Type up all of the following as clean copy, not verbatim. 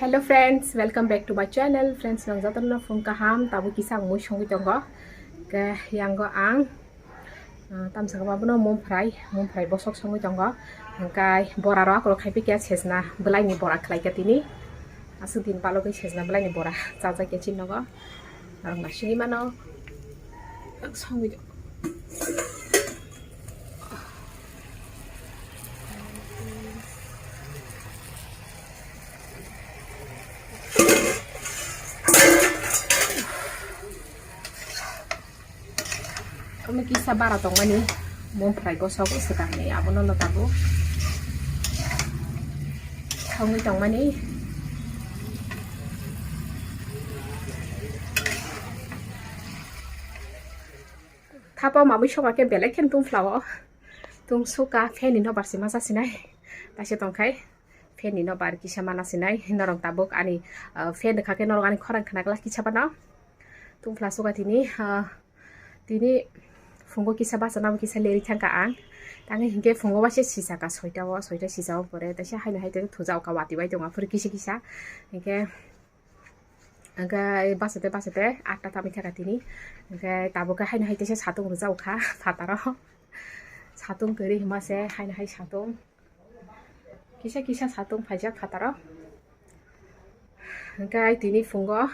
Hello friends, welcome back to my channel. Friends, nang jatuh na phone kaham, tabu kisah ngui songi tonggo. Ke yang go ang, tam sa kamu no mum fry bosok songi tonggo. Angkai bora roa kalau kai pikir chesna, belai ni bora kelai katini. Asu tin palo ke chesna belai ni bora, caca kecil nogo. Orang nasi mana? Songi tonggo. Kami kisah barat tong mani mau fry gosok sekarang ni abon nol tabu kami tong mani thapa mami shoka ke belek ken tum flower tum suka fan ino barsi masa sinai tasi tong kai fan ino bar kisah mana sinai norong tabuk ani fan dekake norong ani korang kenaklah kisah pana tum flower suka tini fungo kisah bahasa nama kisah leri tangka ang tangi hingga fungo bahasa sisa ka soita sisa pore tapi hai nahai tu thujau ka wati bai dong afur kisah hingga angka bahasa te atta tami thaka tini hingga tabu ka hai nahai te satung rujau ka fataro satung keri himase hai nahai satung kisah satung pajak fataro hingga tini fungo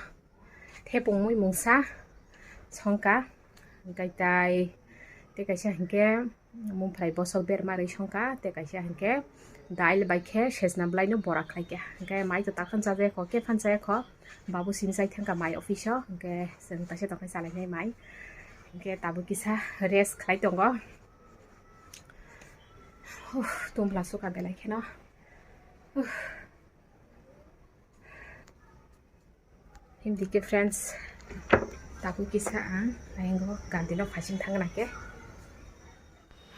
tepung mui mungsa songka hingga te kaisa hingke mum fry bosok ber mari songka te kaisa hingke dail baikhe sesna blai no bora khlaike hingke mai to takhan jabe ko ke phanchai ko babu simsai thangka mai office hingke seng tase takai salai nei mai hingke tabu kisa rest khlai tongo tumpla suka belai khena himdike friends tabu kisa ayengo gandilo phasing thangna ke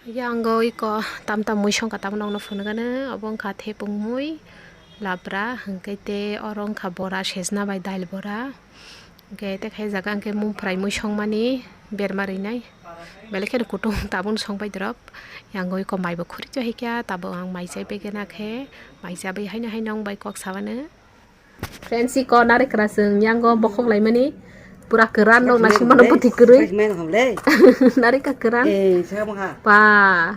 yang iko tam mui song kata menong no phone gane abong kha thepung mui labra hangkai te orong kha bora sesna bai dail bora hangkai te khai jaga hangkai mum fry mui song mani bermari nai belekhe kutung tabun song bai drop yang iko mai bo khuri jo hikya tabo ang mai sai begena khe mai sa bai haina hainong bai kok sawane friends iko nare krasung yang bokok lai mani pura keran dong nasi mana putih kering nari ka keran pa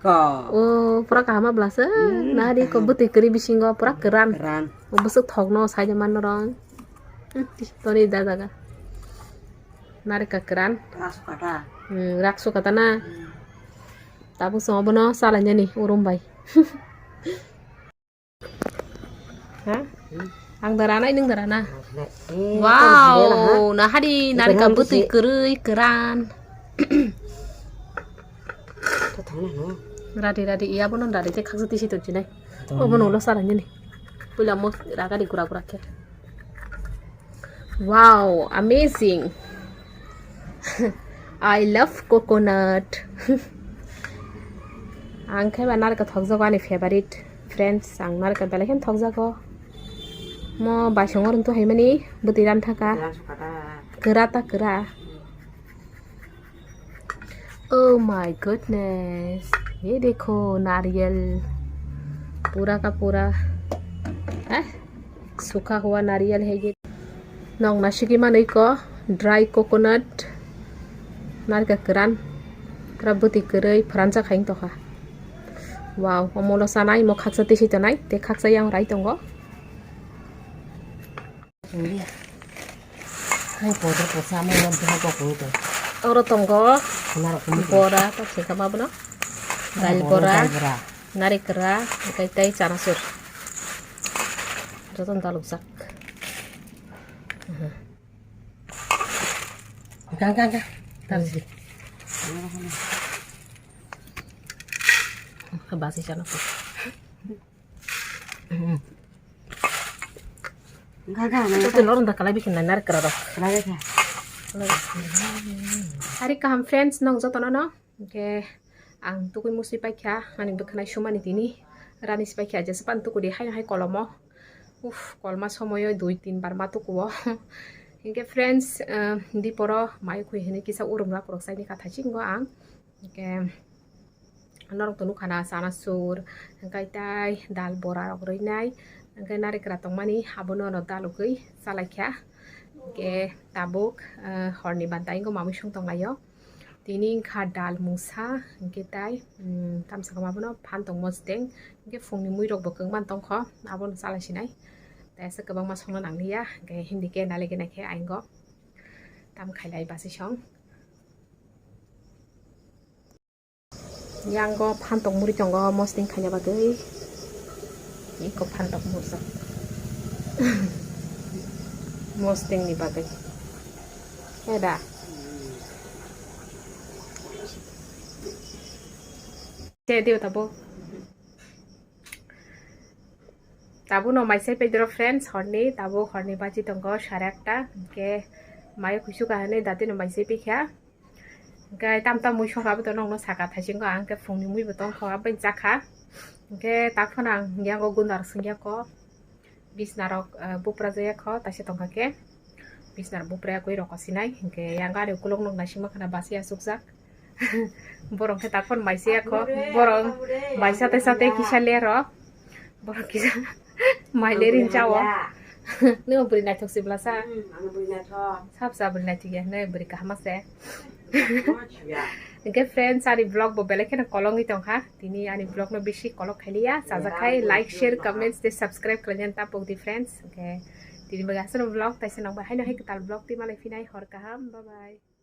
oh pura kahama belasa nari ko putih kering bisinggo pura keran besok thok no saja mana orang toni daga nari ka keran raksu kata na tabu semua bono salahnya nih urung bay hah ang darana ining darana wow nah hadi nari ka putih kering keran radi iya bonon radi te khak jati situ jinai oh bonon lo saranya nih pula mo raga di kura-kura ke wow amazing I love coconut ang khai ba nari ka thok jago ani favorite friends ang nari ka belaken thok jago mo basongor untuk hai mani butiran thaka kera oh my goodness ये देखो नारियल पूरा का पूरा सूखा हुआ नारियल है ये नong nasi gimana iko dry coconut narga keran rabuti kerei franca kain toha wow omolo sanai mo khaksa tisi tonai te khaksa yang rai tongo oro tonggo bora ta seka mabno dal bora nari kera kai chanasur joton taluk sak gang tarsi basi chanasur itu lorong dah kalau bikin nanar kerada. Hari kaham friends nong jotono no, ke ang tukui musi paikya, aning bekenai cuma nih tini, rani paikya aja sepan tuku di hai kolomo, kolma somoyo 2-3 bar matu kuwo. Hingga friends di poro mai kui hini kisah urung lah kurang saya ni kata cinggo ang, ke norong tonu khana sana sur hingkai tai dal bora rok roinai hingkai narikra tongmani abono no dal ugui salaikha ke tabuk horni bantai go mamui song tonglayo tini kha dal musa hingke tai tamsaka mabono phan tong mosteng hingke fungni mui rok bo kongman tongkho abono salaisinai taisa kobangma songno nanglia hingke hindi ke nalike nakhe aingo tam khailai basi song Yang pantong muri tongo mosting kanya bagai iko pantong musa mosting ni bagai ada jadi tabu no mai sai pedro friends horni tabu horni baji tongo sarekta ke mayo kusu kahane dati no mai sai pikha Cái tam mui xong rồi nó sạc cả thấy có ăn cái phồng mui beton khó bên chắc hả cái tác phong năng nhà có gun dar sinh có bisnarok bupra zaya khó ta sẽ tông cái bisnar bupra có irok sinai cái yang ada kulong nong nasi makan basi suksak borong cái tác phong mai sia khó borong mai sate kisah lero borong kisah mai lerin cawa nếu beri nai thok sebelah sa sab sa beri nai tiga nih beri kahmas ya Oke friends, ani vlog bo belek na kolong itong ha. Tini ani vlog no bishi kolok khalia. Sajakai like, share, comments, de subscribe kalian tapok di friends. Oke. Tini bagasan vlog, taisen nang bahai no hai ketal vlog ti malai finai hor kaham. Bye bye.